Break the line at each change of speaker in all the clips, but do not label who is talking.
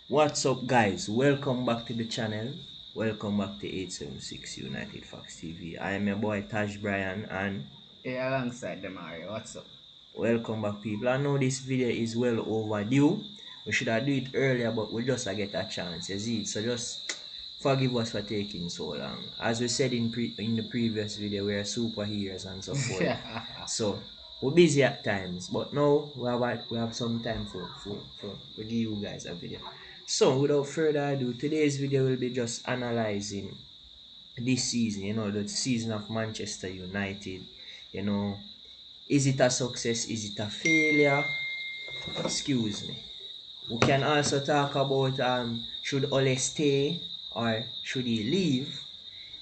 What's up, guys? Welcome back to the channel. Welcome back to 876 United Fox TV. I am your boy Taj Bryan and
Hey, alongside the Mario, what's up?
welcome back, people. I know this video is well overdue. We should have do it earlier, but we just get a chance, you see. So just forgive us for taking so long. As we said in the previous video, we are superheroes and so forth. So we're busy at times, but now we have some time for we give you guys a video. So without further ado, today's video will be just analyzing this season, the season of Manchester United. You know, is it a success? Is it a failure? Excuse me. We can also talk about should Ole stay or should he leave?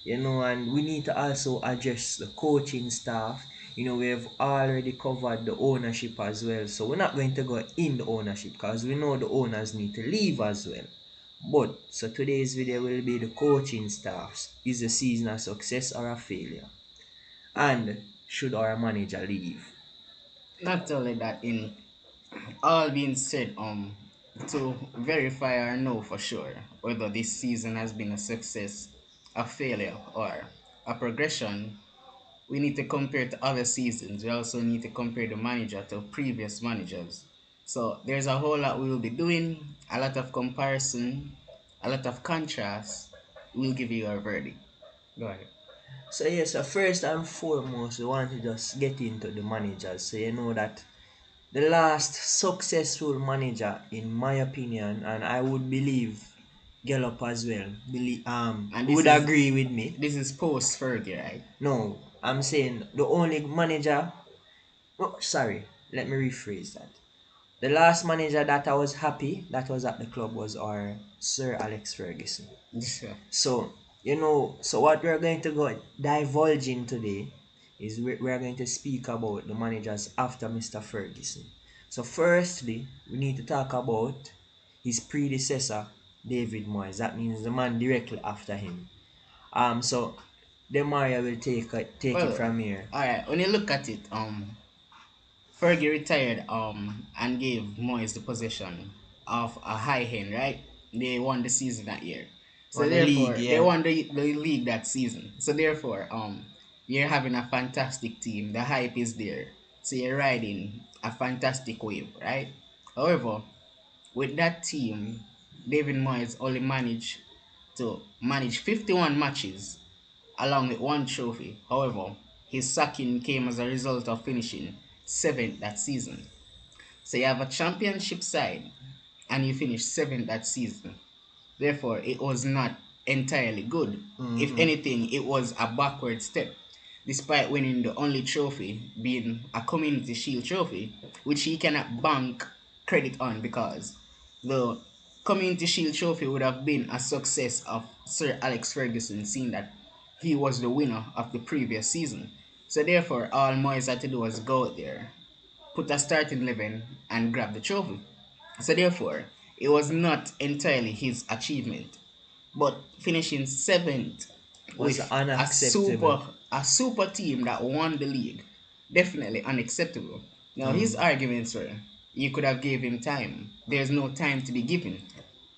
And we need to also address the coaching staff. We have already covered the ownership as well, so we're not going to go in the ownership because we know the owners need to leave as well. But so today's video will be the coaching staffs. Is the season a success or a failure? And should our manager leave?
Not only that, in all being said, to verify or know for sure whether this season has been a success, a failure, or a progression, we need to compare to other seasons. We also need to compare the manager to previous managers. So there's a whole lot we will be doing, a lot of comparison, a lot of contrast. We'll give you our verdict. Go ahead.
So yes, first and foremost, we want to just get into the managers. So you know that the last successful manager, in my opinion, and I would believe Gallup as well,
And
would agree with me.
this is post Fergie, right?
No, I'm saying the only manager. Oh, sorry, let me rephrase that. The last manager that I was happy that was at the club was our Sir Alex Ferguson. So, so what we're going to go divulge in today is we're going to speak about the managers after Mr. Ferguson. So, firstly, we need to talk about his predecessor, David Moyes. That means the man directly after him. So Demaria will take it
Well,
from here.
all right. When you look at it, Fergie retired and gave Moyes the possession of a high hand, right? They won the season that year. So
On the league,
therefore they
yeah.
won the league that season. So therefore, you're having a fantastic team. The hype is there. So you're riding a fantastic wave, right? However, with that team, David Moyes only managed to manage 51 matches along with one trophy. However, his sacking came as a result of finishing seventh that season. So you have a championship side and you finish seventh that season. Therefore, it was not entirely good. If anything, it was a backward step, despite winning the only trophy being a Community Shield trophy, which he cannot bank credit on because the Community Shield trophy would have been a success of Sir Alex Ferguson, seeing that he was the winner of the previous season. So therefore, all Moyes had to do was go out there, put a starting 11, and grab the trophy. So therefore, it was not entirely his achievement, but finishing seventh
Was
with
unacceptable.
a super team that won the league, definitely unacceptable. Now his arguments were you could have gave him time. There's no time to be given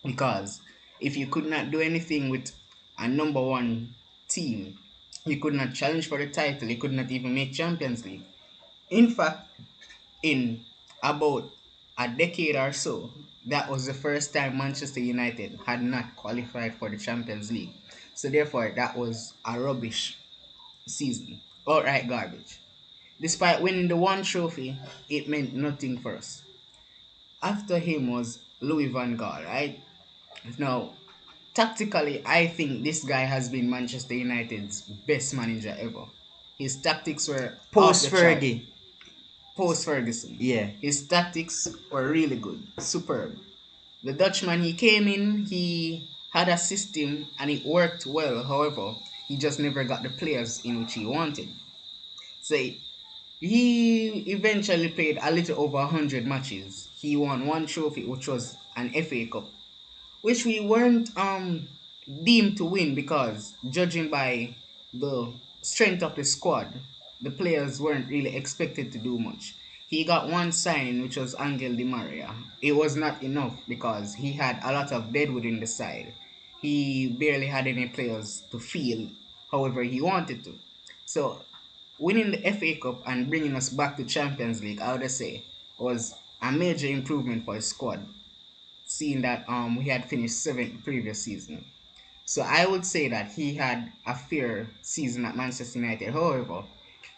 because if you could not do anything with a number one team, you could not challenge for the title. You could not even make Champions League. In fact, in about a decade or so, that was the first time Manchester United had not qualified for the Champions League. So therefore, that was a rubbish season. Outright garbage. Despite winning the one trophy, it meant nothing for us. After him was Louis van Gaal, right? Now, tactically, I think this guy has been Manchester United's best manager ever. His tactics were off
Post
the chart.
Fergie.
Post Ferguson.
Yeah.
His tactics were really good, superb. The Dutchman, he came in, he had a system and it worked well. However, he just never got the players in which he wanted. So he eventually played a little over 100 matches. He won one trophy, which was an FA Cup, which we weren't deemed to win because judging by the strength of the squad, the players weren't really expected to do much. He got one signing, which was Angel Di Maria. It was not enough because he had a lot of deadwood in the side. He barely had any players to field however he wanted to. So, winning the FA Cup and bringing us back to Champions League, I would say, was a major improvement for his squad, seeing that we had finished seventh previous season. So I would say that he had a fair season at Manchester United. However,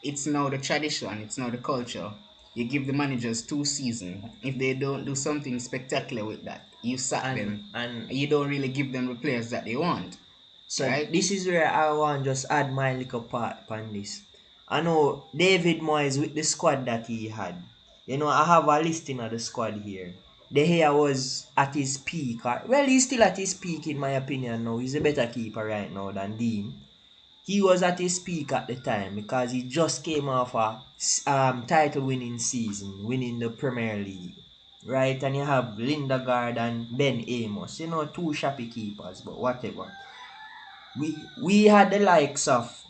it's now the tradition, it's now the culture. You give the managers 2 seasons. If they don't do something spectacular with that, you sack them.
And
You don't really give them the players that they want,
so
right?
this is where I want just add my little part upon this. I know David Moyes with the squad that he had. You know, I have a listing of the squad here. De Gea was at his peak. Well, he's still at his peak in my opinion now. He's a better keeper right now than Dean. He was at his peak at the time because he just came off a title winning season, winning the Premier League. Right? And you have Lindegaard and Ben Amos. You know, two shoppy keepers, but whatever. We had the likes of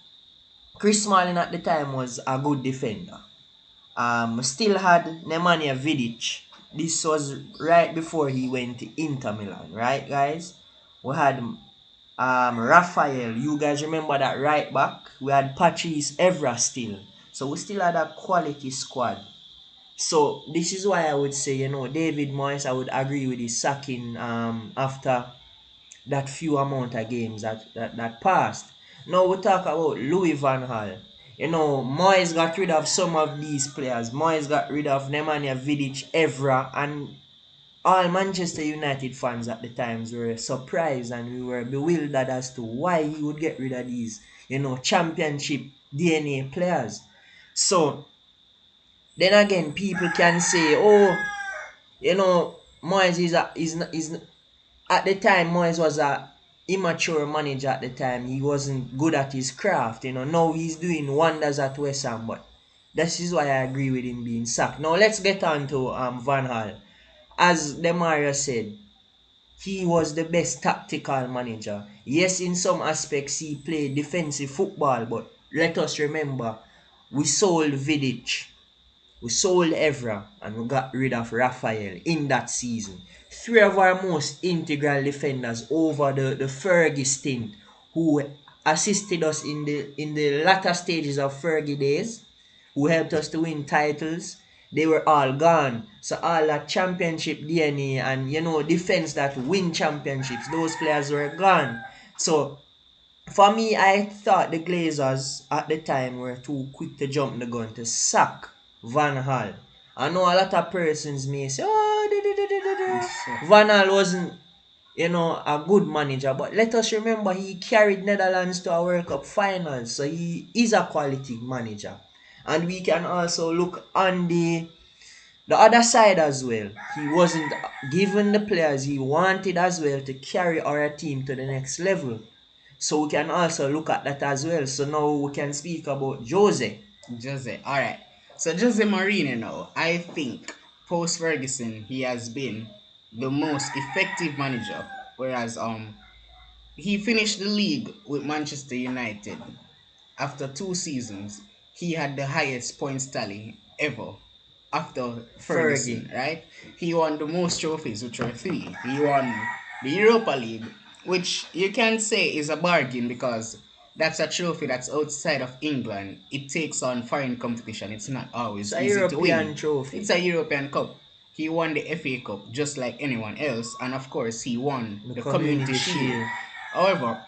Chris Smalling at the time was a good defender. Still had Nemanja Vidic. This was right before he went to Inter Milan, right, guys? We had Raphael. You guys remember that right back? We had Patrice Evra still. So we still had a quality squad. So this is why I would say, you know, David Moyes, I would agree with his sacking after that few amount of games that passed. Now we talk about Louis Van Gaal. You know, Moyes got rid of some of these players. Moyes got rid of Nemanja Vidic, Evra, and all Manchester United fans at the times were surprised and we were bewildered as to why he would get rid of these, you know, championship DNA players. So then again, people can say, oh, you know, Moyes is at the time Moyes was a immature manager at the time. He wasn't good at his craft, you know. Now he's doing wonders at West Ham, but this is why I agree with him being sacked. Now let's get on to Van Gaal. As Demaria said, he was the best tactical manager. Yes, in some aspects he played defensive football, but let us remember we sold Vidic, we sold Evra, and we got rid of Raphael in that season. Three of our most integral defenders over the Fergie stint, who assisted us in the latter stages of Fergie days, who helped us to win titles, they were all gone. So all that championship DNA and you know defense that win championships, those players were gone. So for me, I thought the Glazers at the time were too quick to jump the gun to sack Van Hal. I know a lot of persons may say, oh, Van Hal wasn't, you know, a good manager. But let us remember, he carried Netherlands to a World Cup final. So he is a quality manager. And we can also look on the other side as well. He wasn't given the players he wanted as well to carry our team to the next level. So we can also look at that as well. So now we can speak about Jose.
Jose. All right. So Jose Mourinho now, I think post Ferguson he has been the most effective manager. Whereas he finished the league with Manchester United after 2 seasons. He had the highest points tally ever after
Fergie.
Ferguson, right? He won the most trophies, which are three. He won the Europa League, which you can say is a bargain because that's a trophy that's outside of England. It takes on foreign competition. It's not
It's
always
a
easy to
European
win.
trophy.
It's a European Cup. He won the FA Cup just like anyone else, and of course, he won
The
the Community
Community
Shield.
Shield.
However,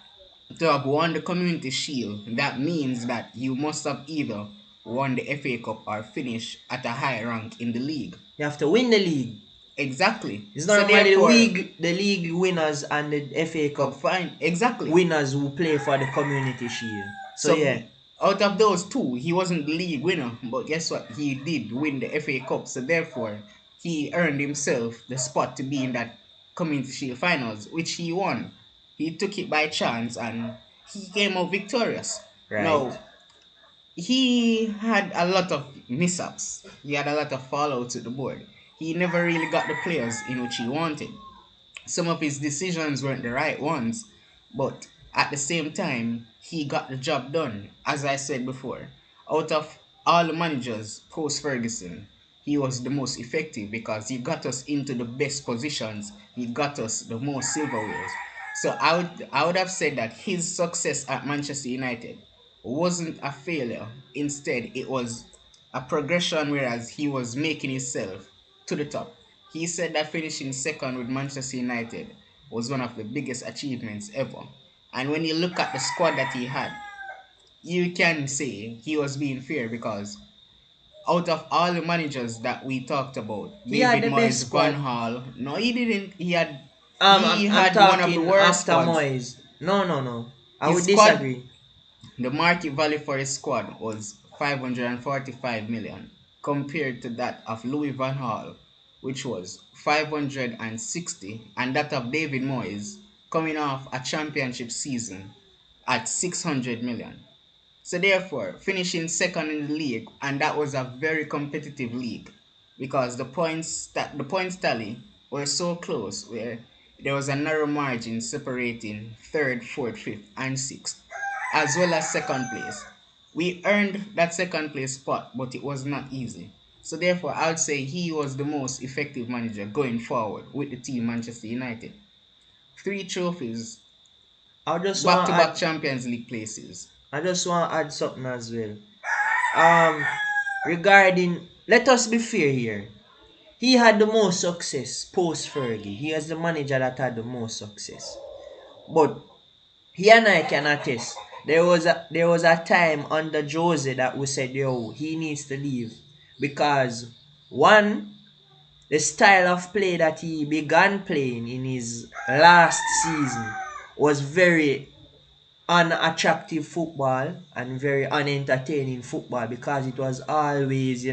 to have won the Community Shield, that means that you must have either won the FA Cup or finished at a high rank in the league.
You have to win the league.
Exactly.
It's
So
normally
therefore,
the league winners and the FA
Cup
Cup
fine. Exactly.
winners who play for the Community Shield. So
So
yeah,
out of those two, he wasn't the league winner, but guess what? He did win the FA Cup. So therefore, he earned himself the spot to be in that Community Shield finals, which he won. He took it by chance and he came out victorious.
right.
Now, he had a lot of mishaps. He had a lot of fallouts with the board. He never really got the players in which he wanted. Some of his decisions weren't the right ones, but at the same time, he got the job done. As I said before, out of all the managers post Ferguson, he was the most effective because he got us into the best positions. He got us the most silverwares. So I would have said that his success at Manchester United wasn't a failure. Instead, it was a progression whereas he was making himself to the top. He said that finishing second with Manchester United was one of the biggest achievements ever. And when you look at the squad that he had, you can say he was being fair because out of all the managers that we talked about,
He had
David
the best
Moyes, Van
squad.
Hal, no, he didn't.
I'm,
He
I'm
had one of the
talking
worst
after
squads.
Moyes. No, no, no. I
His
would
squad,
disagree.
the market value for his squad was 545 million compared to that of Louis Van Hal, which was 560, and that of David Moyes coming off a championship season at 600 million. So therefore, finishing second in the league, and that was a very competitive league because the points tally were so close where there was a narrow margin separating third, fourth, fifth, and sixth, as well as second place. We earned that second place spot, but it was not easy. So therefore, I would say he was the most effective manager going forward with the team Manchester United. Three trophies,
I just want to
back-to-back
add.
Champions League places.
I just want to add something as well. Um, regarding, let us be fair here. He had the most success post Fergie. He was the manager that had the most success. But he and I can attest. There was a time under Jose that we said, yo, he needs to leave because one, the style of play that he began playing in his last season was very unattractive football and very unentertaining football because it was always,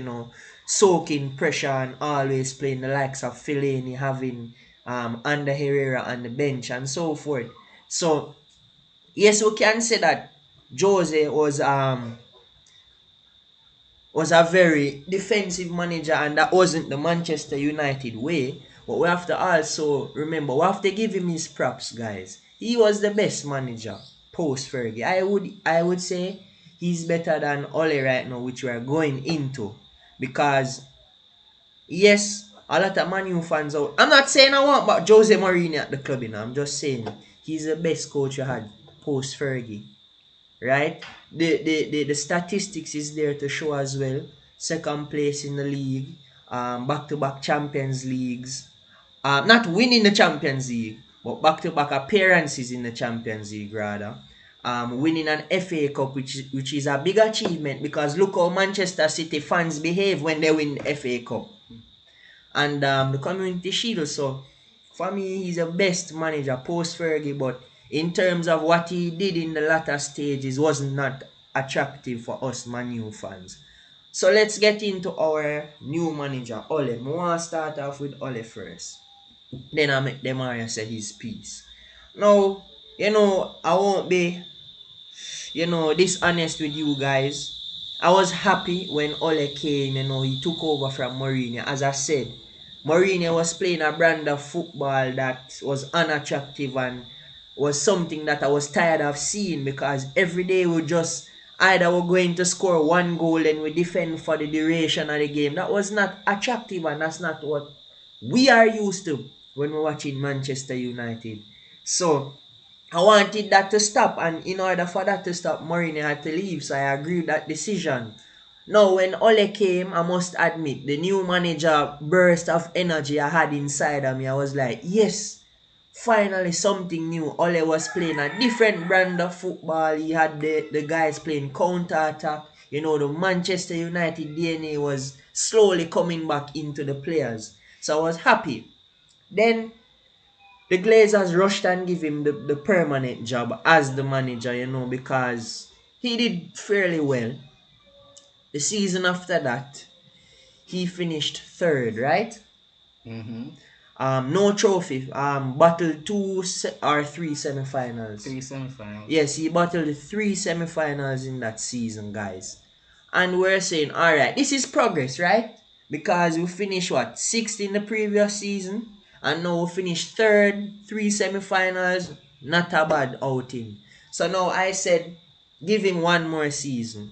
soaking pressure and always playing the likes of Fellaini, having Ander Herrera on the bench and so forth. So yes, we can say that Jose was a very defensive manager and that wasn't the Manchester United way. But we have to also remember, we have to give him his props, guys. He was the best manager post Fergie. I would say he's better than Ole right now, which we are going into. Because yes, a lot of Man U fans out. I'm not saying I want but Jose Mourinho at the club, I'm just saying he's the best coach you had post Fergie, right? The statistics is there to show as well. Second place in the league, back-to-back Champions Leagues, not winning the Champions League, but back-to-back appearances in the Champions League rather. Winning an FA Cup, which is a big achievement because look how Manchester City fans behave when they win the FA Cup and the Community Shield. So for me, he's the best manager post Fergie, but in terms of what he did in the latter stages was not attractive for us Man U fans. So let's get into our new manager, Ole. I want to start off with Ole first. Then I make Demaria say his piece. Now, I won't be dishonest with you guys. I was happy when Ole came, he took over from Mourinho. As I said, Mourinho was playing a brand of football that was unattractive and was something that I was tired of seeing because every day we just either we're going to score one goal and we defend for the duration of the game. That was not attractive and that's not what we are used to when we're watching Manchester United. So I wanted that to stop, and in order for that to stop, Mourinho had to leave. So I agreed with that decision. Now, when Ole came, I must admit, the new manager burst of energy I had inside of me. I was like, yes, finally something new. Ole was playing a different brand of football. He had the guys playing counter attack. The Manchester United DNA was slowly coming back into the players. So I was happy. Then the Glazers rushed and give him the permanent job as the manager, because he did fairly well. The season after that, he finished third, right?
Mm-hmm.
No trophy. Battled two or three semifinals.
Three semifinals.
Yes, he battled three semifinals in that season, guys. And we're saying, alright, this is progress, right? Because we finished what? Sixth in the previous season. And now we finished third, three semifinals. Not a bad outing. So now I said, give him one more season.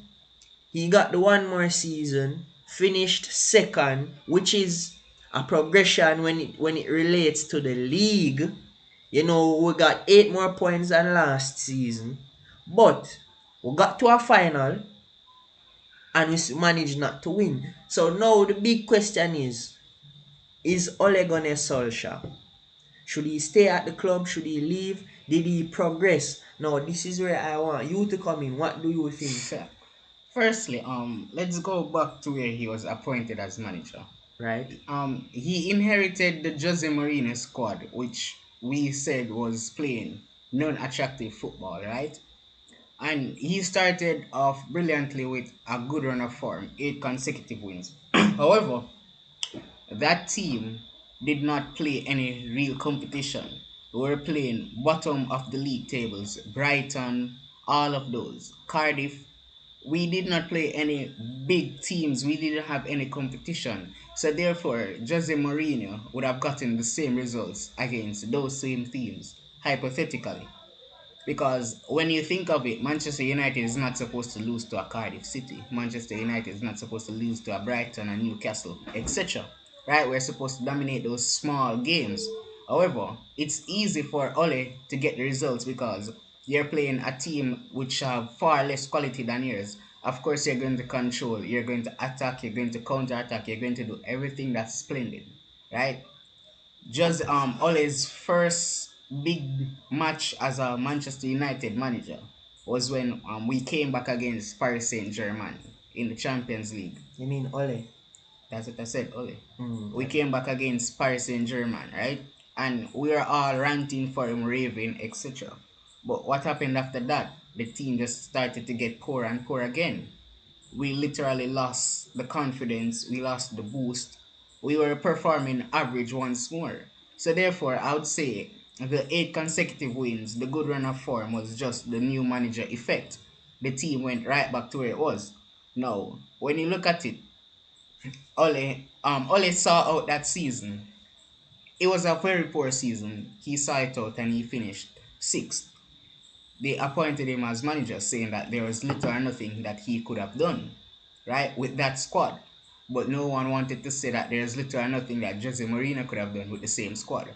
He got the one more season. finished second, which is a progression when it relates to the league. We got 8 more points than last season, but we got to a final and we managed not to win. So now the big question is Ole Gunnar Solskjaer? Should he stay at the club? Should he leave? Did he progress? Now this is where I want you to come in. What do you think?
Firstly, let's go back to where he was appointed as manager.
Right?
He inherited the Jose Mourinho squad, which we said was playing non-attractive football, right? And he started off brilliantly with a good run of form, 8 consecutive wins. However, that team did not play any real competition. We were playing bottom of the league tables, Brighton, all of those, Cardiff. We did not play any big teams. We didn't have any competition. So therefore, Jose Mourinho would have gotten the same results against those same teams, hypothetically. Because when you think of it, Manchester United is not supposed to lose to a Cardiff City. Manchester United is not supposed to lose to a Brighton and Newcastle, etc. Right? We're supposed to dominate those small games. However, it's easy for Ole to get the results because you're playing a team which have far less quality than yours. Of course, you're going to control, you're going to attack, you're going to counter attack, you're going to do everything that's splendid, right? Just Ole's first big match as a Manchester United manager was when we came back against Paris Saint Germain in the Champions League.
You mean Ole?
That's what I said, Ole. We
Mm.
came back against Paris Saint Germain, right? And we were all ranting for him, raving, etc. But what happened after that? The team just started to get poor and poor again. We literally lost the confidence, we lost the boost. We were performing average once more. So therefore, I would say the 8 consecutive wins, the good run of form was just the new manager effect. The team went right back to where it was. Now, when you look at it, Ole saw out that season. It was a very poor season. He saw it out and he finished sixth. They appointed him as manager, saying that there was little or nothing that he could have done, right, with that squad. But no one wanted to say that there's little or nothing that Jose Mourinho could have done with the same squad.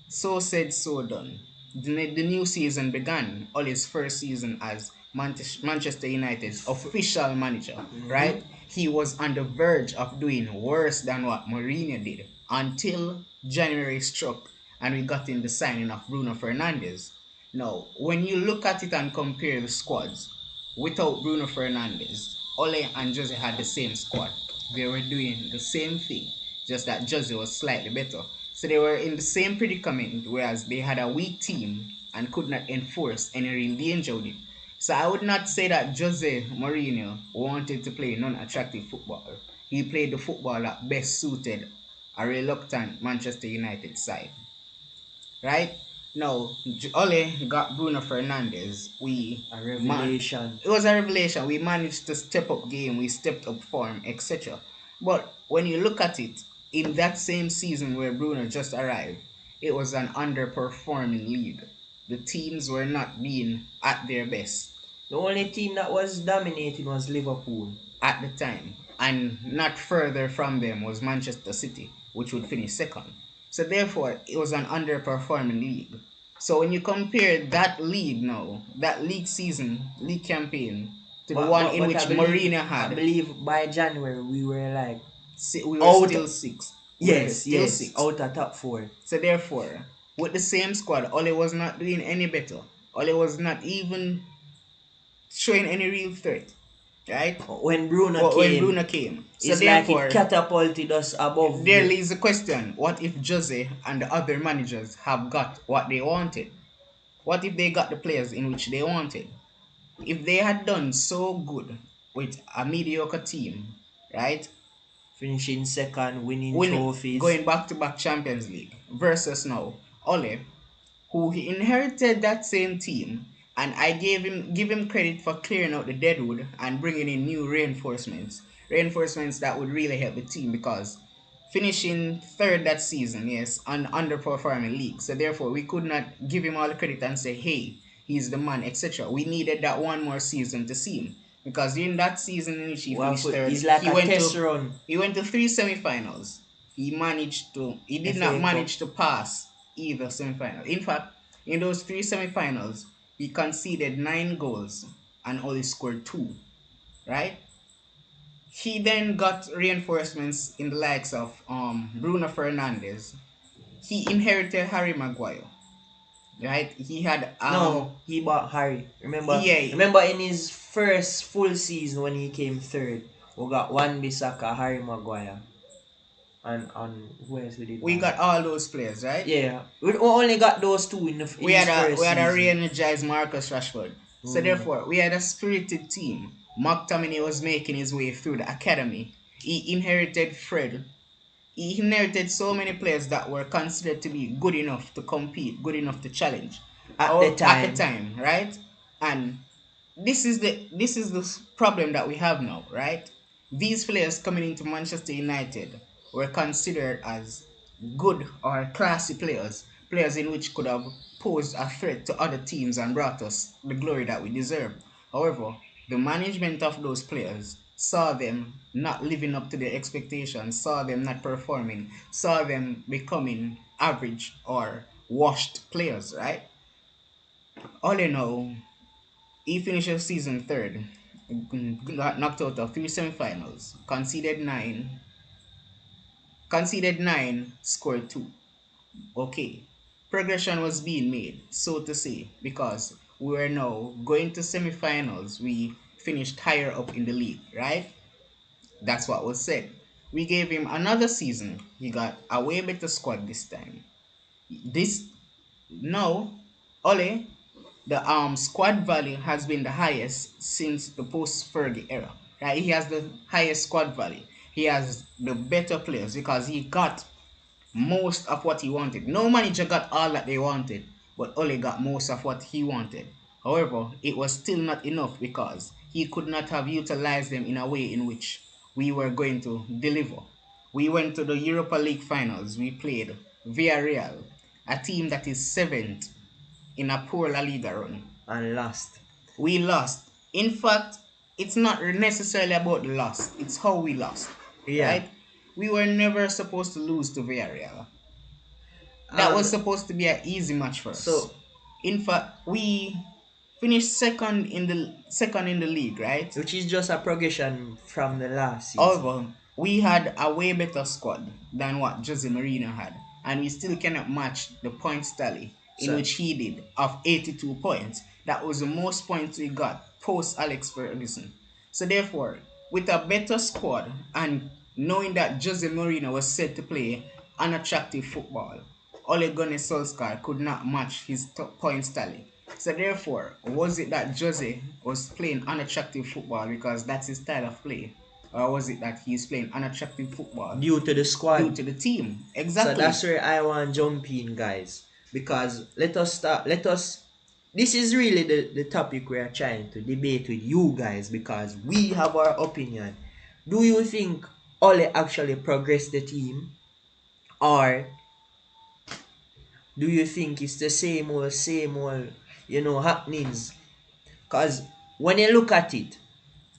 So said, so done. The new season began, Ole's first season as Manchester United's official manager,
Mm-hmm.
right? He was on the verge of doing worse than what Mourinho did until January struck and we got in the signing of Bruno Fernandes. Now, when you look at it and compare the squads, without Bruno Fernandes, Ole and Jose had the same squad. They were doing the same thing, just that Jose was slightly better. So they were in the same predicament, whereas they had a weak team and could not enforce any real danger with it. So I would not say that Jose Mourinho wanted to play non-attractive football. He played the football that best suited a reluctant Manchester United side, right? Now, Ole got Bruno Fernandes.
A revelation.
It was a revelation. We managed to step up game, we stepped up form, etc. But when you look at it, in that same season where Bruno just arrived, it was an underperforming league. The teams were not being at their best
The only team that was dominating was Liverpool.
at the time. And not further from them was Manchester City, which would finish second. So therefore, it was an underperforming league. So when you compare that league now, that league season, league campaign, to the
But
one
but
in
but
which Mourinho
I
had,
believe by January we were like
we were
out.
still sixth. We were
Yes,
still
yes,
sixth.
out of top four.
So therefore, with the same squad, Ole was not doing any better. Ole was not even showing any real threat, right?
When Bruno
When
came,
Bruno came. So
it's like it
therefore,
catapulted us above
there
the.
lays the question, what if Jose and the other managers have got what they wanted? What if they got the players in which they wanted? If they had done so good with a mediocre team, right?
Finishing second, winning
Winning,
trophies.
going back to back Champions League versus now, Ole, who he inherited that same team, and I give him credit for clearing out the deadwood and bringing in new reinforcements that would really help the team because finishing third that season, yes, an underperforming league. So therefore, we could not give him all the credit and say, hey, he's the man, etc. We needed that one more season to see him because in that season in which he
Well,
finished third,
it's like a test run.
he went to three semifinals. He did not
FA Cup.
manage to pass either semifinal. In fact, in those three semifinals, he conceded 9 goals and only scored two. Right? He then got reinforcements in the likes of Bruno Fernandes. He inherited Harry Maguire. Right? He had
No, he bought Harry.
yeah,
Remember in his first full season when he came third, we got Wan Bissaka, Harry Maguire, and who else we did
we
buy?
got all those players, right?
Yeah, we only got those two in his
We
first
had a
season.
re-energized Marcus Rashford. So
Mm.
therefore, we had a spirited team. McTominay was making his way through the academy. He inherited Fred. He inherited so many players that were considered to be good enough to compete, good enough to challenge.
At the
Or at the
time,
time, right? And this is the problem that we have now, right? These players coming into Manchester United were considered as good or classy players, players in which could have posed a threat to other teams and brought us the glory that we deserve. However, the management of those players saw them not living up to their expectations, saw them not performing, saw them becoming average or washed players, right? All in all, he finished the season third, got knocked out of three semifinals, conceded nine, scored two. Okay, progression was being made, so to say, because we were now going to semifinals. We finished higher up in the league, right? That's what was said. We gave him another season. He got a way better squad this time. This now, Ole, the squad value has been the highest since the post Fergie era. Right? He has the highest squad value. He has the better players because he got most of what he wanted. No manager got all that they wanted, but Ole got most of what he wanted. However, it was still not enough because he could not have utilized them in a way in which we were going to deliver. We went to the Europa League finals. We played Villarreal, a team that is seventh in a poor La Liga run.
and last.
We lost. In fact, it's not necessarily about the loss, it's how we lost,
Yeah.
right? We were never supposed to lose to Villarreal. That was
Um.
supposed to be an easy match for us.
So,
In fact, we finished second in the league, right?
which is just a progression from the last season.
However, we had a way better squad than what Jose Mourinho had, and we still cannot match the points tally in
So,
which he did of 82 points. That was the most points we got post Alex Ferguson. So therefore, with a better squad and knowing that Jose Mourinho was set to play unattractive football, Ole Gunnar Solskjaer could not match his points tally. So therefore, was it that Jose was playing unattractive football because that's his style of play? Or was it that he's playing unattractive football
due to the
due
squad.
to the team?
So that's
Exactly.
where I want to jump in, guys. Because this is really the topic we are trying to debate with you guys because we have our opinion. Do you think Ole actually progressed the team? Or do you think it's the same old, happenings? Because when you look at it,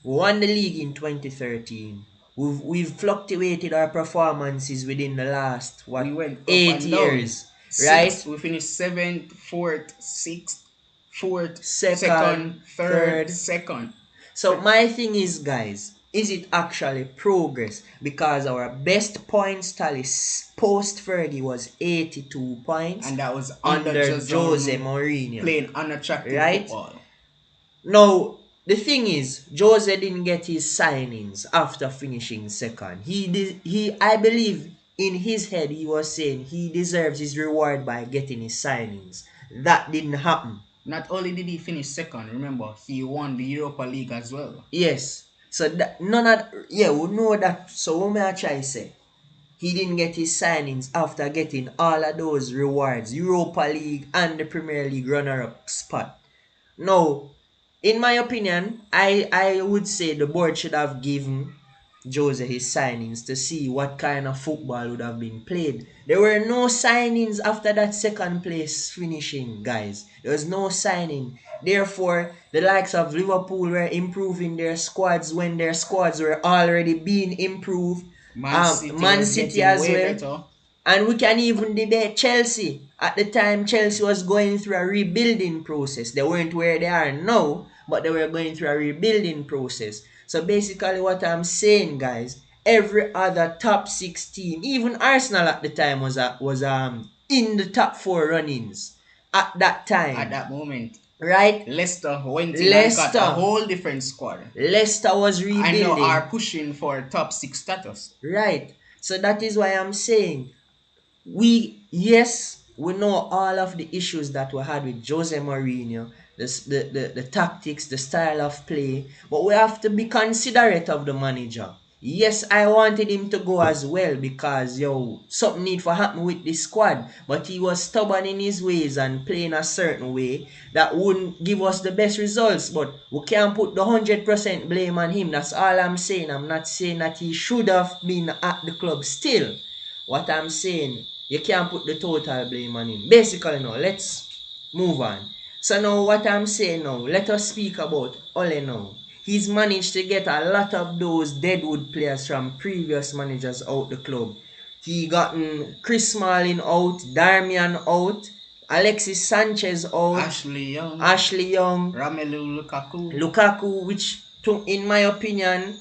we won the league in 2013. We've fluctuated our performances within the last
We
what
went up
eight
and down.
years, right?
Sixth, we finished seventh, fourth, sixth, fourth,
Second,
second, third,
third.
second.
So my thing is, guys, is it actually progress? Because our best points tally post Fergie was 82 points
And that was under
under
just
Jose Mourinho,
playing unattractive
right?
football.
Now, the thing is, Jose didn't get his signings after finishing second. I believe in his head he was saying he deserves his reward by getting his signings. That didn't happen.
Not only did he finish second, remember, he won the Europa League as well.
Yes. So that none of yeah, we know that. So what may I try to say? He didn't get his signings after getting all of those rewards, Europa League and the Premier League runner-up spot. Now, in my opinion, I would say the board should have given Jose his signings to see what kind of football would have been played. There were no signings after that second place finishing, guys. There was no signing. Therefore, the likes of Liverpool were improving their squads when their squads were already being improved.
Man City
Man
was
City
getting
as
way
well.
better.
And we can even debate Chelsea. At the time, Chelsea was going through a rebuilding process. They weren't where they are now, but they were going through a rebuilding process. So basically, what I'm saying, guys, every other top six team, even Arsenal at the time was in the top four runnings at that
At
time,
that moment,
right?
Leicester went in and got a
Leicester,
whole different squad.
Leicester was
And now are
rebuilding,
pushing for top six status.
right? So that is why I'm saying yes, we know all of the issues that we had with Jose Mourinho, the tactics, the style of play, but we have to be considerate of the manager. Yes, I wanted him to go as well because something need to happen with the squad, but he was stubborn in his ways and playing a certain way that wouldn't give us the best results. But we can't put the 100% blame on him. That's all I'm saying. I'm not saying that he should have been at the club still. What I'm saying, you can't put the total blame on him. Basically, now, let's move on. So now, what I'm saying now, let us speak about Ole now. He's managed to get a lot of those deadwood players from previous managers out the club. He gotten Chris Smalling out, Darmian out, Alexis Sanchez out,
Ashley Young,
Ashley Young,
Romelu Lukaku
Lukaku, which in my opinion,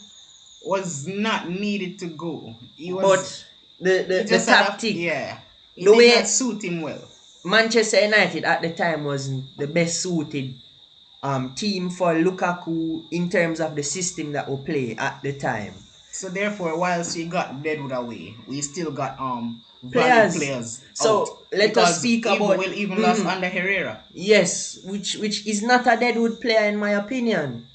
was not needed to go.
but
He
the
just had a,
tactic,
yeah. It
the
did not
way
suit him well.
Manchester United at the time wasn't the best suited team for Lukaku in terms of the system that we play at the time.
So therefore, whilst we got Deadwood away, we still got valid
Players.
players out
So let us
because
speak
even
about
we'll even lost under Herrera.
yes, which is not a Deadwood player in my opinion.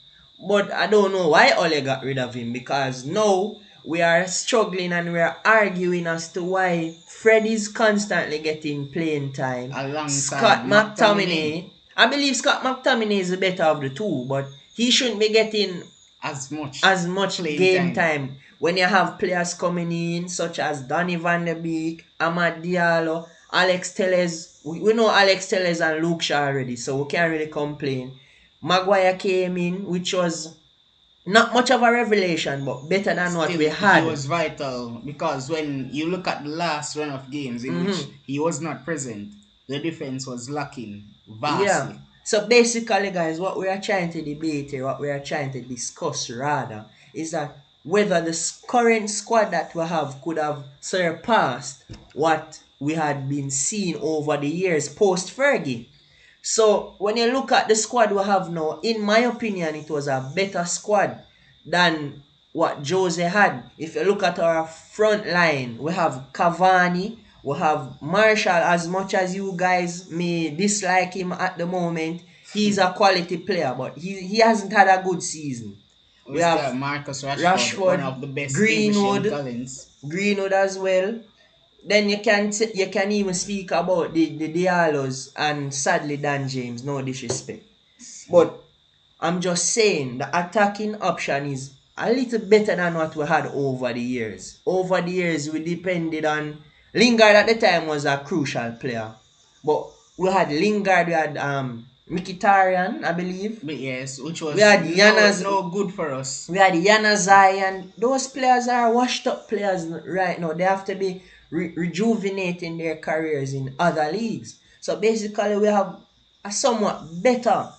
But I don't know why Ole got rid of him because now we are struggling and we are arguing as to why Fred is constantly getting playing time.
Alongside
Scott
McTominay
McTominay, I believe Scott McTominay is the better of the two, but he shouldn't be getting
as much
as much
playing
game
time.
time when you have players coming in such as Donny van der Beek, Amad Diallo, Alex Telles. We know Alex Telles and Luke Shaw already, so we can't really complain. Maguire came in, which was not much of a revelation, but better than what we
Still, he
had.
was vital because when you look at the last run of games in which he was not present, the defense was lacking
Yeah.
vastly.
So basically, guys, what we are trying to debate here, what we are trying to discuss rather, is that whether the current squad that we have could have surpassed what we had been seeing over the years post Fergie. So when you look at the squad we have now, in my opinion, it was a better squad than what Jose had. If you look at our front line, we have Cavani, we have Marshall. As much as you guys may dislike him at the moment, he's a quality player, but he hasn't had a good season.
We
We
still
have
have Marcus Rashford, one
Rashford,
of the best Asian
Greenwood,
talents.
Greenwood as well. Then you can even speak about the Diallos and sadly Dan James, no disrespect. But I'm just saying the attacking option is a little better than what we had over the years. Over the years we depended on Lingard at the time was a crucial player. But we had Lingard, we had Mkhitaryan, I believe.
But yes, which
We
was
had Yanas
no good for us.
we had Yana Zion. Those players are washed up players right now. They have to be rejuvenating their careers in other leagues. So basically, we have a somewhat better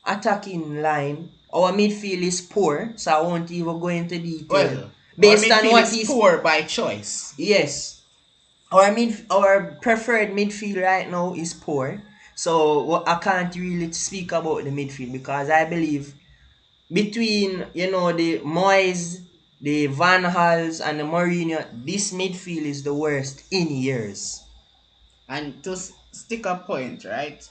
attacking line. Our midfield is poor, so I won't even go into detail.
Well, our
Based on
midfield
what
is
is
poor by choice.
yes, our preferred midfield right now is poor. So I can't really speak about the midfield because I believe between the Moyes, the Van Hals, and the Mourinho, this midfield is the worst in years.
And to stick a point, right?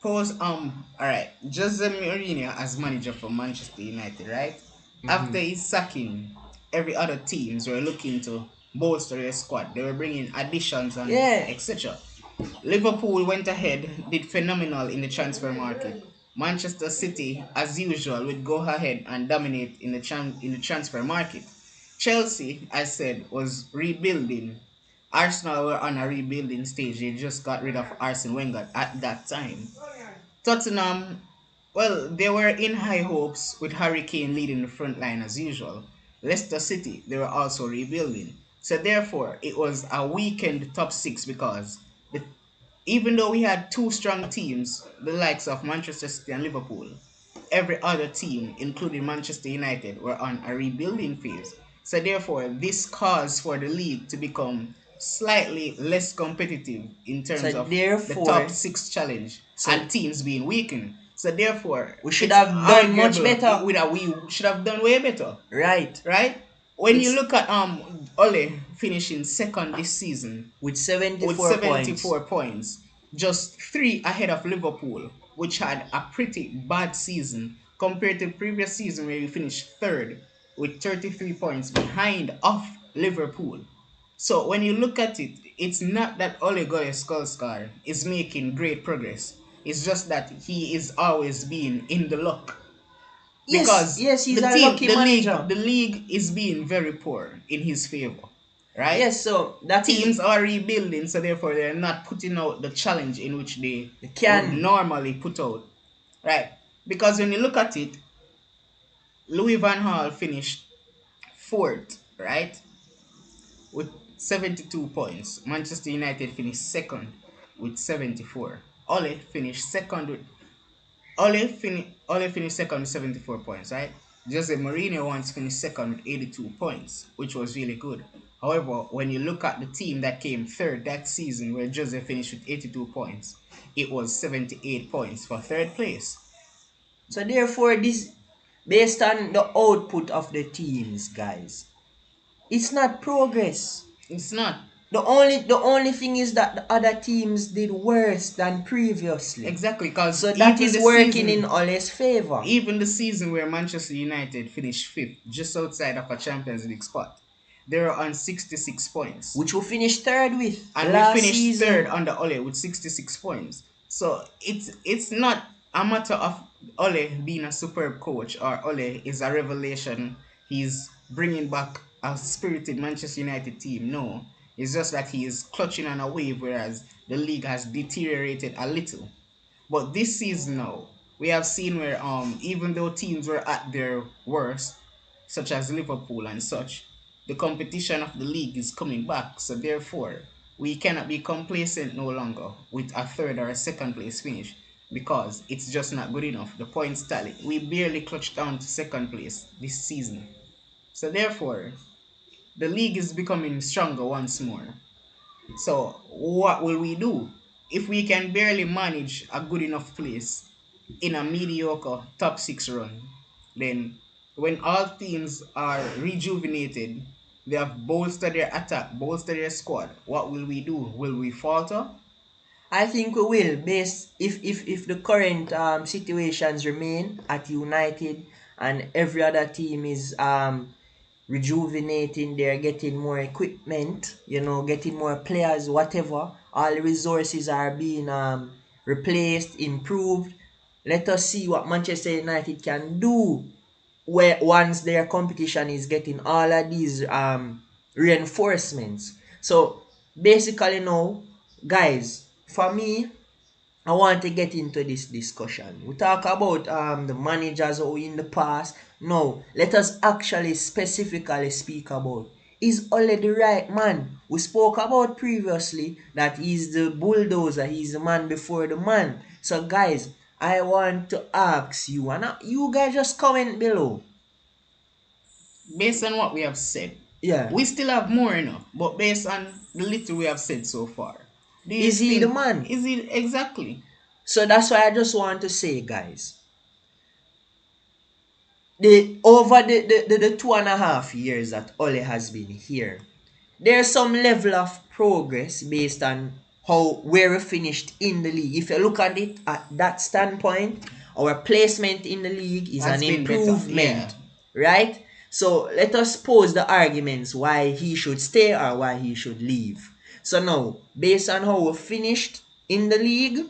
Pose alright, Jose Mourinho as manager for Manchester United, right? After his sacking, every other teams were looking to bolster their squad. They were bringing additions and
Yeah,
etc. Liverpool went ahead, did phenomenal in the transfer market. Manchester City, as usual, would go ahead and dominate in the transfer market. Chelsea, I said, was rebuilding. Arsenal were on a rebuilding stage. They just got rid of Arsene Wenger at that time. Tottenham, well, they were in high hopes with Harry Kane leading the front line as usual. Leicester City, they were also rebuilding. So therefore, it was a weekend top six because the, even though we had two strong teams, the likes of Manchester City and Liverpool, every other team, including Manchester United, were on a rebuilding phase. So therefore, this caused for the league to become slightly less competitive in
So
terms of the top
therefore,
six challenge
so
and teams being weakened. So therefore,
we should
it's
have done much
arguable
better.
we should have done way better,
Right.
right? When you
It's
look at Ole finishing second this season
with
with
74 points.
74 points, just three ahead of Liverpool, which had a pretty bad season compared to the previous season where we finished third with 33 points behind of Liverpool. So when you look at it, it's not that Ole Gunnar Solskjaer is making great progress. It's just that he is always being in the luck
Yes,
because
yes, he's
the
a
team,
lucky manager.
the league is being very poor in his favor, right?
Yes, so that is
Teams are rebuilding, so therefore they're not putting out the challenge in which they
the
would
can.
normally put out, right? Because when you look at it, Louis Van Gaal finished fourth, right, with 72 points. Manchester United finished second with 74. Ole finished second with Ole finished second with 74 points, right? Jose Mourinho once finished second with 82 points, which was really good. However, when you look at the team that came third that season, where Jose finished with 82 points, it was 78 points for third place.
So therefore, this based on the output of the teams, guys, it's not progress.
It's not.
The only thing is that the other teams did worse than previously.
Exactly, because
So that is working in Ole's favor.
even the season where Manchester United finished fifth, just outside of a Champions League spot, they were on 66 points.
Which we finished third with
And we
last
finished third
season.
under Ole with 66 points. So it's not a matter of Ole being a superb coach or Ole is a revelation. He's bringing back a spirited Manchester United team. No, it's just that he is clutching on a wave, whereas the league has deteriorated a little. But this season now, we have seen where even though teams were at their worst, such as Liverpool and such, the competition of the league is coming back. So therefore, we cannot be complacent no longer with a third or a second place finish because it's just not good enough. The points tally, we barely clutched down to second place this season. So therefore, the league is becoming stronger once more. So what will we do? If we can barely manage a good enough place in a mediocre top six run, then when all teams are rejuvenated, they have bolstered their attack, bolstered their squad, what will we do? Will we falter?
I think we will, based if the current situations remain at United and every other team is rejuvenating, they're getting more equipment, getting more players, whatever. All the resources are being replaced, improved. Let us see what Manchester United can do where once their competition is getting all of these reinforcements. So basically now, guys, for me, I want to get into this discussion. We talk about the managers who in the past. No, let us actually specifically speak about, is Ole the right man? We spoke about previously that he's the bulldozer, he's the man before the man. So guys, I want to ask you, and you guys just comment below.
Based on what we have said,
Yeah,
we still have more enough, but based on the little we have said so far, do you
is he the
think,
man?
is it exactly?
So that's why I just want to say, guys, over the 2.5 years that Ole has been here, there's some level of progress based on how where we finished in the league. If you look at it at that standpoint, our placement in the league is an
Has been better, yeah.
improvement, right? So let us pose the arguments why he should stay or why he should leave. So now, based on how we finished in the league,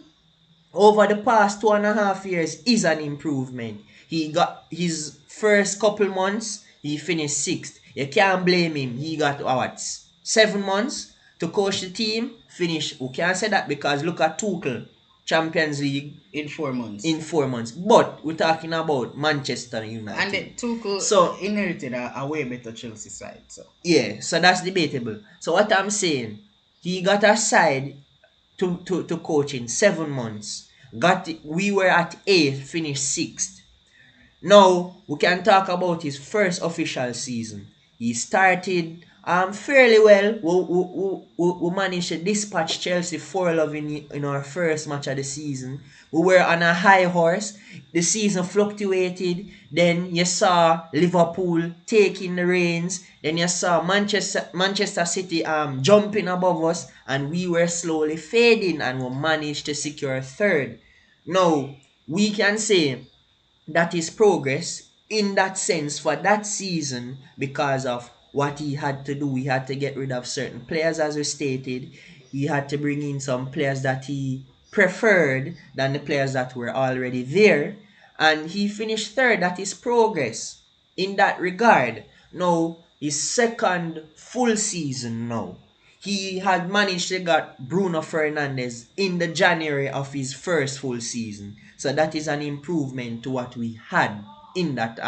over the past 2.5 years is an improvement. He got his first couple months, he finished sixth. You can't blame him. He got what 7 months to coach the team. Finish. We can't say that because look at Tuchel, Champions League
in 4 months.
in 4 months. But we're talking about Manchester
And
United.
Tuchel
So
inherited a way better Chelsea side. So
yeah, so that's debatable. So what I'm saying, he got a side to coach in 7 months. We were at eighth, finished sixth. Now we can talk about his first official season. He started fairly well. We managed to dispatch Chelsea 4-0 in our first match of the season. We were on a high horse. The season fluctuated. Then you saw Liverpool taking the reins. Then you saw Manchester City jumping above us, and we were slowly fading, and we managed to secure third. Now we can say that is progress in that sense for that season because of what he had to do. He had to get rid of certain players, as we stated. He had to bring in some players that he preferred than the players that were already there. And he finished third. That is progress in that regard. Now, his second full season now. He had managed to get Bruno Fernandes in the January of his first full season. So that is an improvement to what we had in that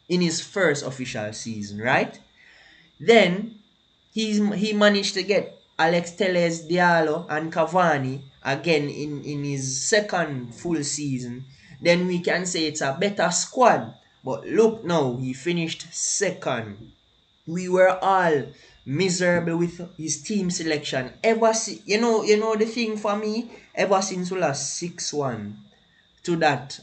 in his first official season, right? Then he managed to get Alex Telles, Diallo, and Cavani again in his second full season. Then we can say it's a better squad. But look now, he finished second. We were all miserable with his team selection. You know the thing for me, ever since we lost 6-1 to that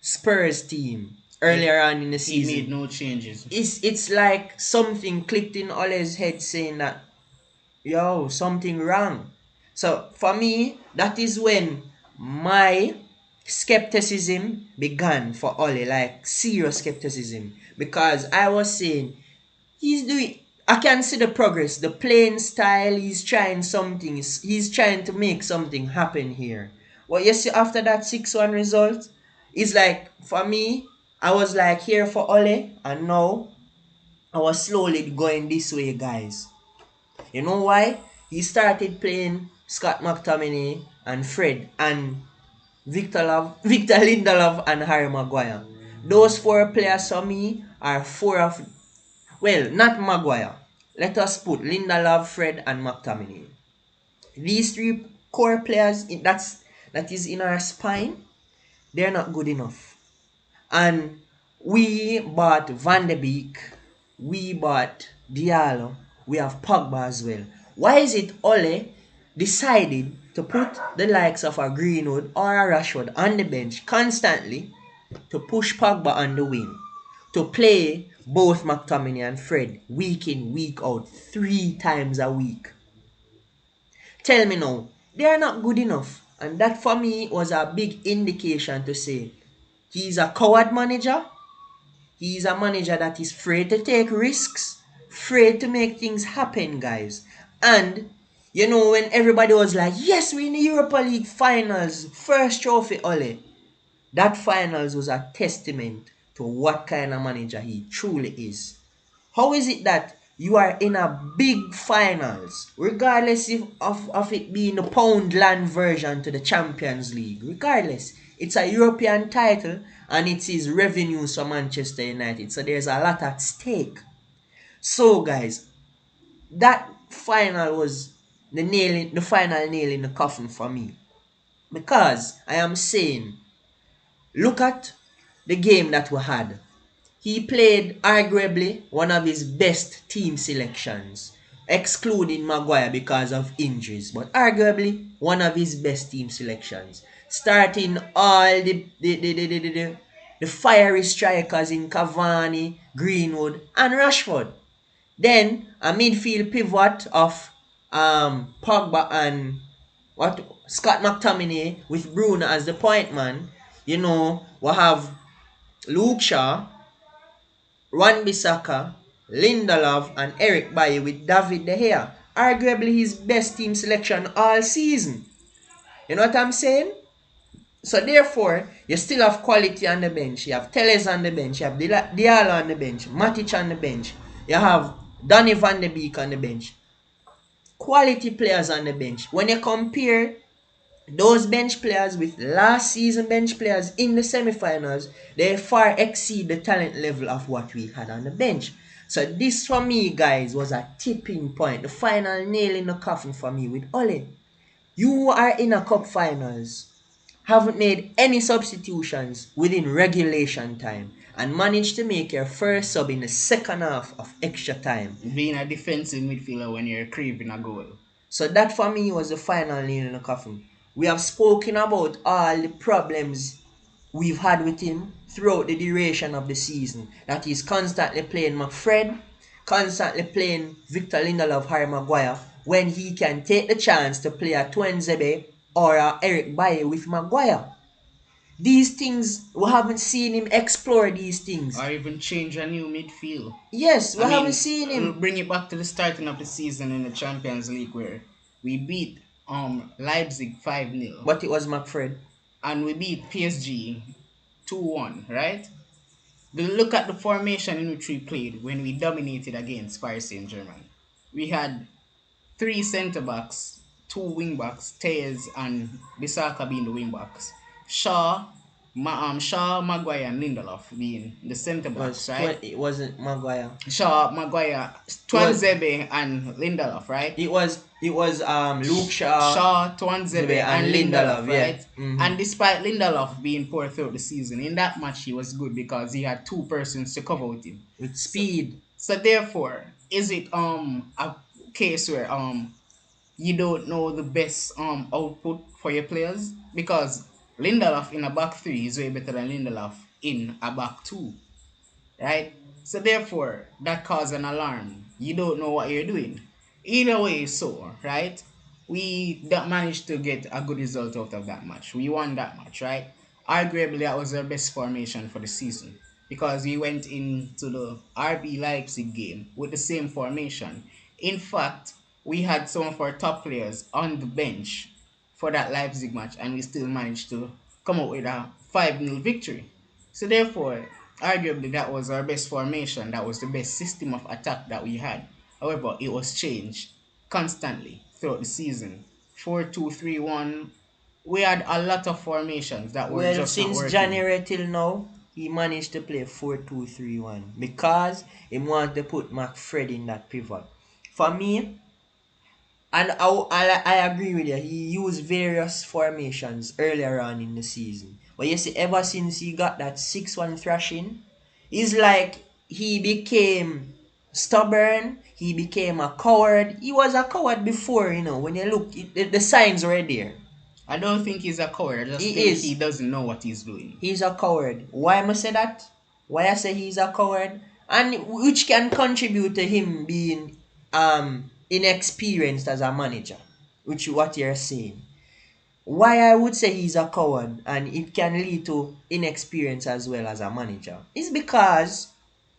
Spurs team
he,
earlier on in the
he made
season.
no changes.
It's like something clicked in Ole's head saying that yo, something wrong. So for me, that is when my skepticism began for Ole, like serious skepticism. Because I was saying, he's doing, I can see the progress, the playing style, he's trying something, he's trying to make something happen here. Well, you see, after that 6-1 result, it's like, for me, I was like here for Ole, and now I was slowly going this way, guys. You know why? He started playing Scott McTominay and Fred and Victor Lindelof and Harry Maguire. Those four players for me are four of, well, not Maguire. Let us put Lindelof, Fred, and McTominay. These three core players that is in our spine, they're not good enough. And we bought Van de Beek, we bought Diallo, we have Pogba as well. Why is it Ole decided to put the likes of a Greenwood or a Rashford on the bench constantly to push Pogba on the wing, to play both McTominay and Fred week in, week out, 3 times a week? Tell me now, they are not good enough. And that for me was a big indication to say he's a coward manager. He's a manager that is afraid to take risks, afraid to make things happen, guys. And you know, when everybody was like, yes, we're in the Europa League finals, first trophy, Ole. That finals was a testament to what kind of manager he truly is. How is it that you are in a big finals, regardless of it being the Poundland version to the Champions League? Regardless, it's a European title and it is revenues for Manchester United. So there's a lot at stake. So guys, that final was the final nail in the coffin for me. Because I am saying, look at the game that we had. He played arguably one of his best team selections, excluding Maguire because of injuries, but arguably one of his best team selections. Starting all the fiery strikers in Cavani, Greenwood, and Rashford. Then a midfield pivot of Pogba and what Scott McTominay with Bruno as the point man. You know, we have Luke Shaw, Wan Bissaka, Lindelof, and Eric Bailly with David De Gea. Arguably his best team selection all season. You know what I'm saying? So therefore, you still have quality on the bench. You have Teles on the bench. You have Diallo on the bench. Matic on the bench. You have Donny van de Beek on the bench. Quality players on the bench. When you compare those bench players with last season bench players in the semi-finals, they far exceed the talent level of what we had on the bench. So this for me, guys, was a tipping point, the final nail in the coffin for me with Ole. You are in a cup finals, haven't made any substitutions within regulation time, and managed to make your first sub in the second half of extra time.
Being a defensive midfielder when you're craving a goal.
So that for me was the final nail in the coffin. We have spoken about all the problems we've had with him throughout the duration of the season. That he's constantly playing McFred, constantly playing Victor Lindelof, Harry Maguire, when he can take the chance to play a Twenzebe or a Eric Bailly with Maguire. These things, we haven't seen him explore these things.
Or even change a new midfield.
Yes, we haven't seen
We'll
him.
bring it back to the starting of the season in the Champions League where we beat Leipzig 5-0
But it was McFred.
and we beat PSG 2-1, right? Look at the formation in which we played when we dominated against Paris Saint-Germain. We had three centre backs, two wing backs, Tejes and Bissaka being the wing backs. Shaw, Maguire, and Lindelof being the centre backs, right?
It wasn't Maguire.
Shaw, Maguire, Twanzebe, and Lindelof, right?
It was Luke Shaw,
Twanzebe, and
Lindelof,
Lindelof,
yeah.
right? And despite Lindelof being poor throughout the season, in that match he was good because he had two persons to cover with him.
With speed.
So therefore, is it a case where you don't know the best output for your players? Because Lindelof in a back three is way better than Lindelof in a back two, right? So therefore, that caused an alarm. You don't know what you're doing. Either way, so right, we that managed to get a good result out of that match. We won that match, right? Arguably, that was our best formation for the season because we went into the RB Leipzig game with the same formation. In fact, we had some of our top players on the bench for that Leipzig match, and we still managed to come out with a 5-0 victory. So therefore, arguably that was our best formation. That was the best system of attack that we had. However, it was changed constantly throughout the season. 4-2-3-1. We had a lot of formations that were
Well,
just not
since
working.
January till now, he managed to play 4-2-3-1 because he wanted to put McFred in that pivot. For me, and I agree with you, he used various formations earlier on in the season. But you see, ever since he got that 6-1 thrashing, it's like he became stubborn, he became a coward. He was a coward before, when you look, the signs were there.
I don't think he's a coward. I just
He
think
is.
he doesn't know what he's doing.
He's a coward. Why am I say that? Why I say he's a coward? And which can contribute to him being inexperienced as a manager. Which what you're saying. Why I would say he's a coward and it can lead to inexperience as well as a manager is because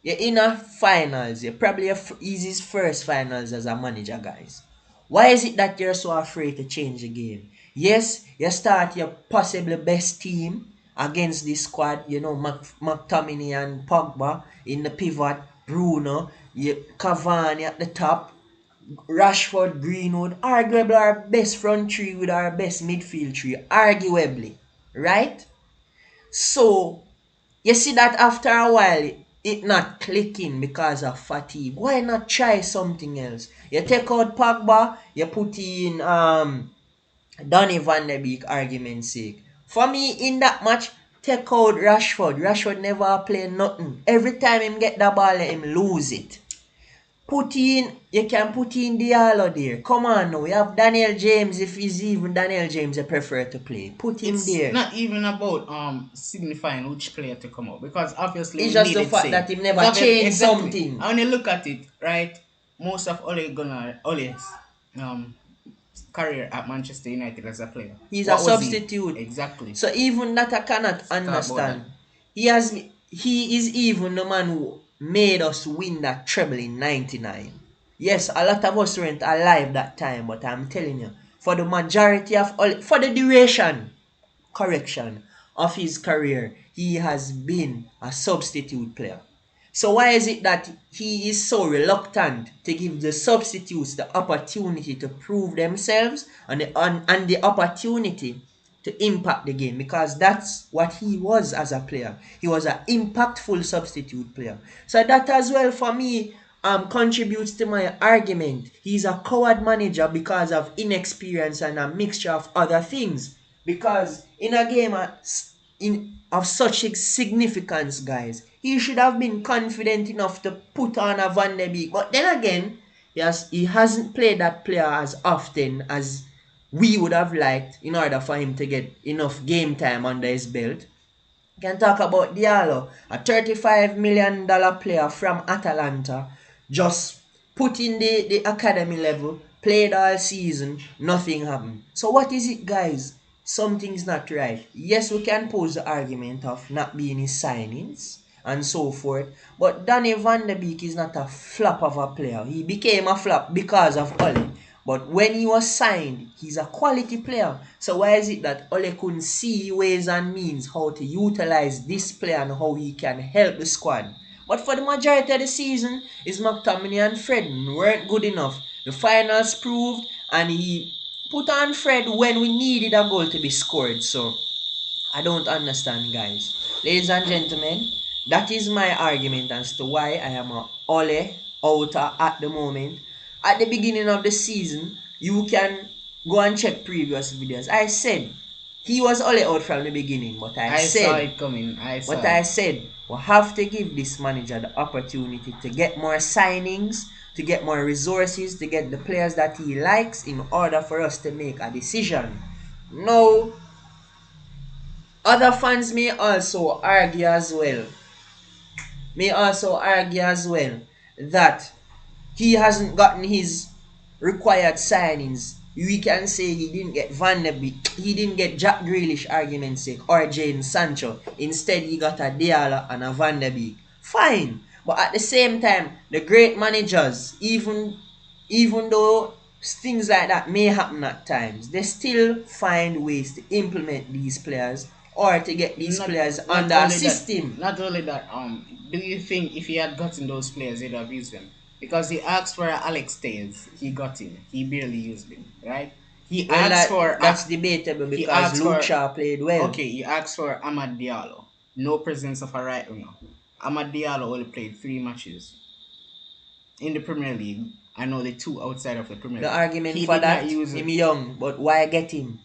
you're in a finals. You're probably is his first finals as a manager, guys. Why is it that you're so afraid to change the game? Yes, you start your possibly best team against this squad. McTominay and Pogba in the pivot, Bruno, Cavani at the top, Rashford, Greenwood, arguably our best front three with our best midfield three, arguably, right? So you see that after a while, it not clicking because of fatigue. Why not try something else? You take out Pogba, you put in Donny van de Beek, argument's sake. For me, in that match, take out Rashford. Rashford never play nothing. Every time him get the ball, him lose it. You can put in Diallo there. Come on now, you have Daniel James. If he's even Daniel James, you prefer to play. Put him
It's
there.
not even about signifying which player to come out because obviously
It's
we
just the
needed
fact
same.
that he never changed
Exactly.
something.
And when you look at it, right, most of Ole's career at Manchester United as a player.
He's a
What was he?
substitute.
Exactly.
So even that I cannot
Talk about that.
understand. He is even the man who made us win that treble in '99. Yes, a lot of us weren't alive that time, but I'm telling you, for the majority of all, for the duration, correction of his career, he has been a substitute player. So why is it that he is so reluctant to give the substitutes the opportunity to prove themselves and the opportunity to impact the game? Because that's what he was as a player. He was an impactful substitute player. So that as well for me contributes to my argument. He's a coward manager because of inexperience and a mixture of other things. Because in a game of such significance, guys, he should have been confident enough to put on a Van de Beek. But then again, he hasn't played that player as often as we would have liked in order for him to get enough game time under his belt. You can talk about Diallo, a $35 million player from Atalanta, just put in the academy level, played all season, nothing happened. So what is it, guys? Something's not right. Yes, we can pose the argument of not being his signings and so forth, but Danny Van de Beek is not a flop of a player. He became a flop because of Ole. But when he was signed, he's a quality player. So why is it that Ole couldn't see ways and means how to utilize this player and how he can help the squad? But for the majority of the season, his McTominay and Fred weren't good enough. The finals proved, and he put on Fred when we needed a goal to be scored. So I don't understand, guys. Ladies and gentlemen, that is my argument as to why I am a Ole outer at the moment. At the beginning of the season, you can go and check previous videos. I said he was Ole out from the beginning, but
I saw it coming.
I said we have to give this manager the opportunity to get more signings, to get more resources, to get the players that he likes in order for us to make a decision. No, other fans may also argue as well that he hasn't gotten his required signings. We can say he didn't get Van de Beek, he didn't get Jack Grealish, argument's sake, or Jadon Sancho. Instead, he got a Diallo and a Van de Beek. Fine, but at the same time, the great managers, even though things like that may happen at times, they still find ways to implement these players or to get these players under a system.
Not only that, do you think if he had gotten those players, he'd have used them? Because he asked for Alex Stays, he got him. He barely used him, right? He
Well,
asked for
that's debatable because Luke Shaw played well.
Okay, he asked for Amad Diallo. No presence of a right winger. Amad Diallo only played 3 matches in the Premier League. I know the 2 outside of the Premier League.
The argument for that, him young, but why get him?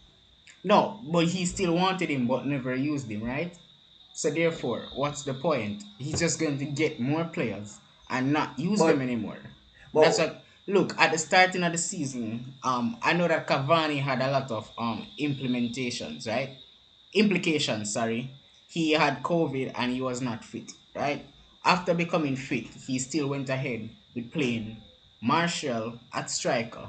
No, but he still wanted him but never used him, right? So therefore, what's the point? He's just going to get more players and not use them anymore. That's what. Look, at the starting of the season, I know that Cavani had a lot of implementations, right? Implications, sorry. He had COVID and he was not fit, right? After becoming fit, he still went ahead with playing Martial at striker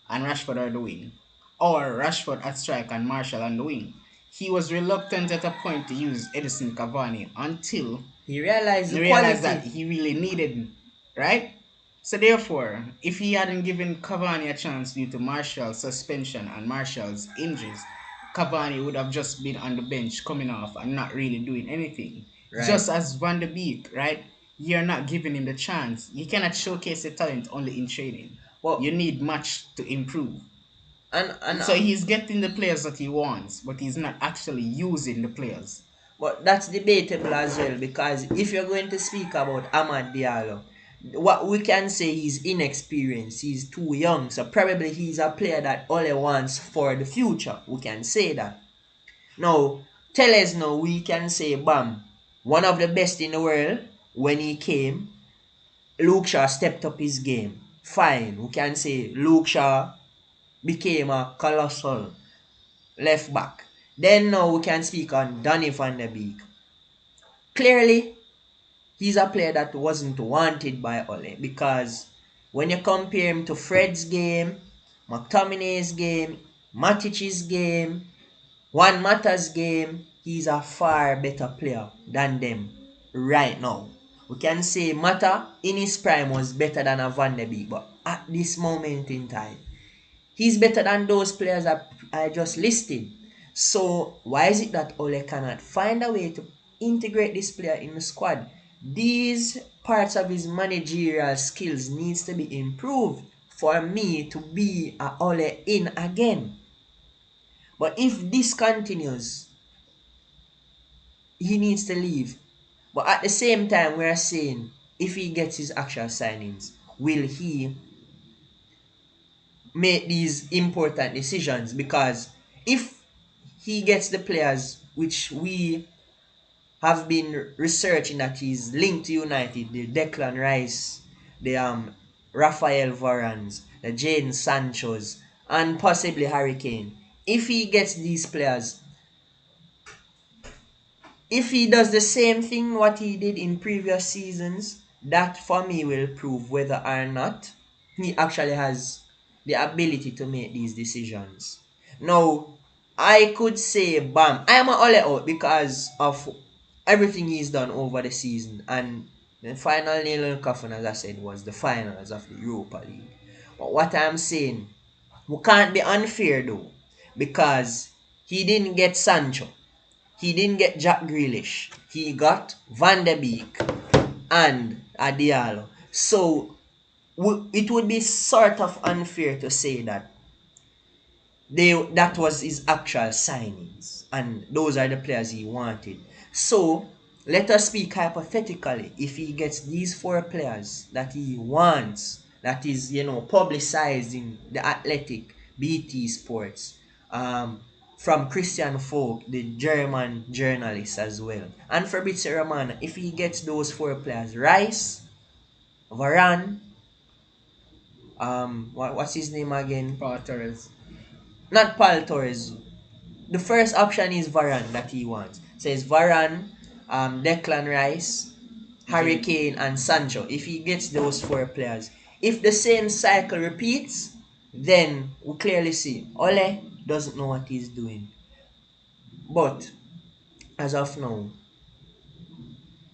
and Rashford at the wing, or Rashford at striker and Martial on the wing. He was reluctant at a point to use Edison Cavani until
he realized
that he really needed him, right? So therefore, if he hadn't given Cavani a chance due to Martial's suspension and Martial's injuries, Cavani would have just been on the bench coming off and not really doing anything. Right. Just as Van de Beek, right? You're not giving him the chance. You cannot showcase the talent only in training. Well, you need much to improve. And so he's getting the players that he wants, but he's not actually using the players.
But that's debatable as well, because if you're going to speak about Amad Diallo, what we can say he's inexperienced, he's too young, so probably he's a player that Ole wants for the future. We can say that. Now, Telles now, we can say, bam, one of the best in the world when he came, Luke Shaw stepped up his game. Fine, we can say Luke Shaw became a colossal left back. Then now we can speak on Donny van de Beek. Clearly, he's a player that wasn't wanted by Ole, because when you compare him to Fred's game, McTominay's game, Matic's game, Juan Mata's game, he's a far better player than them right now. We can say Mata in his prime was better than a Van de Beek, but at this moment in time, he's better than those players that I just listed. So why is it that Ole cannot find a way to integrate this player in the squad? These parts of his managerial skills needs to be improved for me to be a Ole in again. But if this continues, he needs to leave. But at the same time, we're saying if he gets his actual signings, will he make these important decisions? Because if he gets the players which we have been researching that he's linked to United, the Declan Rice, the Rafael Varans, the Jadon Sanchos, and possibly Harry Kane. If he gets these players, if he does the same thing what he did in previous seasons, that for me will prove whether or not he actually has the ability to make these decisions. Now, I could say, bam, I am all out because of everything he's done over the season. And the final nail in the coffin, as I said, was the finals of the Europa League. But what I'm saying, we can't be unfair though, because he didn't get Sancho. He didn't get Jack Grealish. He got Van de Beek and Diallo. So it would be sort of unfair to say that that was his actual signings and those are the players he wanted. So let us speak hypothetically. If he gets these four players that he wants, that is publicized in the Athletic, BT Sports, from Christian Folk, the German journalist as well, and Fabrizio Romano, if he gets those four players, Rice, Varane, what's his name again?
Paul Torres.
Not Paul Torres. The first option is Varane that he wants. So it's Varane, Declan Rice, Harry
Jane.
Kane, and Sancho. If he gets those four players, if the same cycle repeats, then we clearly see Ole doesn't know what he's doing. But as of now,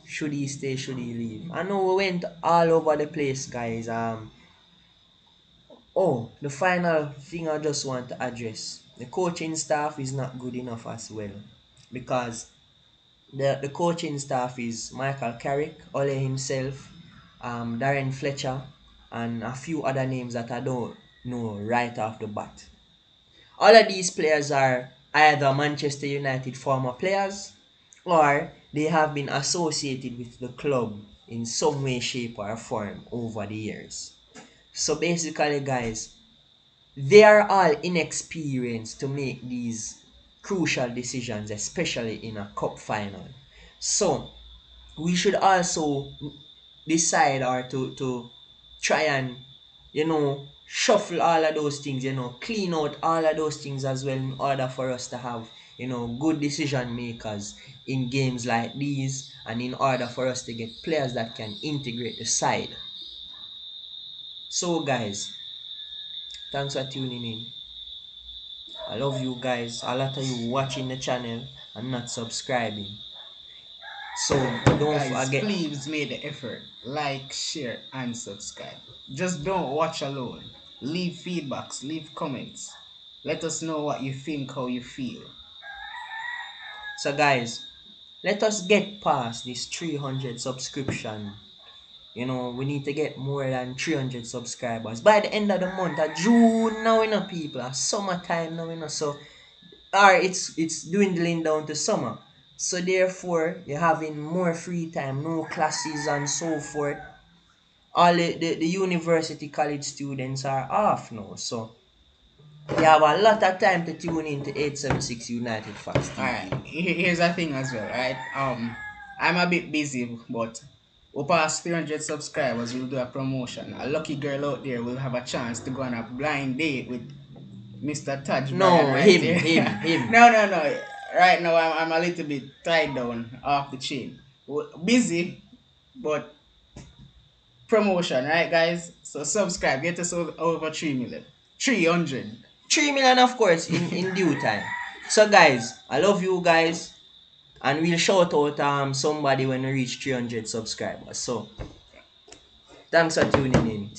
should he stay? Should he leave? I know we went all over the place, guys. The final thing I just want to address: the coaching staff is not good enough as well, because the coaching staff is Michael Carrick, Ole himself, Darren Fletcher, and a few other names that I don't know right off the bat. All of these players are either Manchester United former players or they have been associated with the club in some way, shape, or form over the years. So basically, guys, they are all inexperienced to make these crucial decisions, especially in a cup final. So we should also decide or to try and shuffle all of those things, clean out all of those things as well, in order for us to have good decision makers in games like these, and in order for us to get players that can integrate the side. So guys, thanks for tuning in. I love you guys. A lot of you watching the channel and not subscribing. So don't
Guys,
forget.
please make the effort. Like, share, and subscribe. Just don't watch alone. Leave feedbacks, leave comments. Let us know what you think, how you feel.
So guys, let us get past this 300 subscription. We need to get more than 300 subscribers by the end of the month of June. Now people, summertime now, so it's dwindling down to summer. So therefore, you're having more free time, no classes and so forth. All the university college students are off now, so you have a lot of time to tune in to 876 United Facts
Alright,
TV.
here's the thing as well, right? I'm a bit busy, but we pass 300 subscribers, we'll do a promotion. A lucky girl out there will have a chance to go on a blind date with Mr. Taj Bryan
No,
right
him,
here.
him, him.
No. Right now, I'm a little bit tied down off the chain. Busy, but promotion, right, guys? So subscribe, get us over 3 million. 300.
3 million, of course, in due time. So guys, I love you guys, and we'll shout out somebody when we reach 300 subscribers. So thanks for tuning in.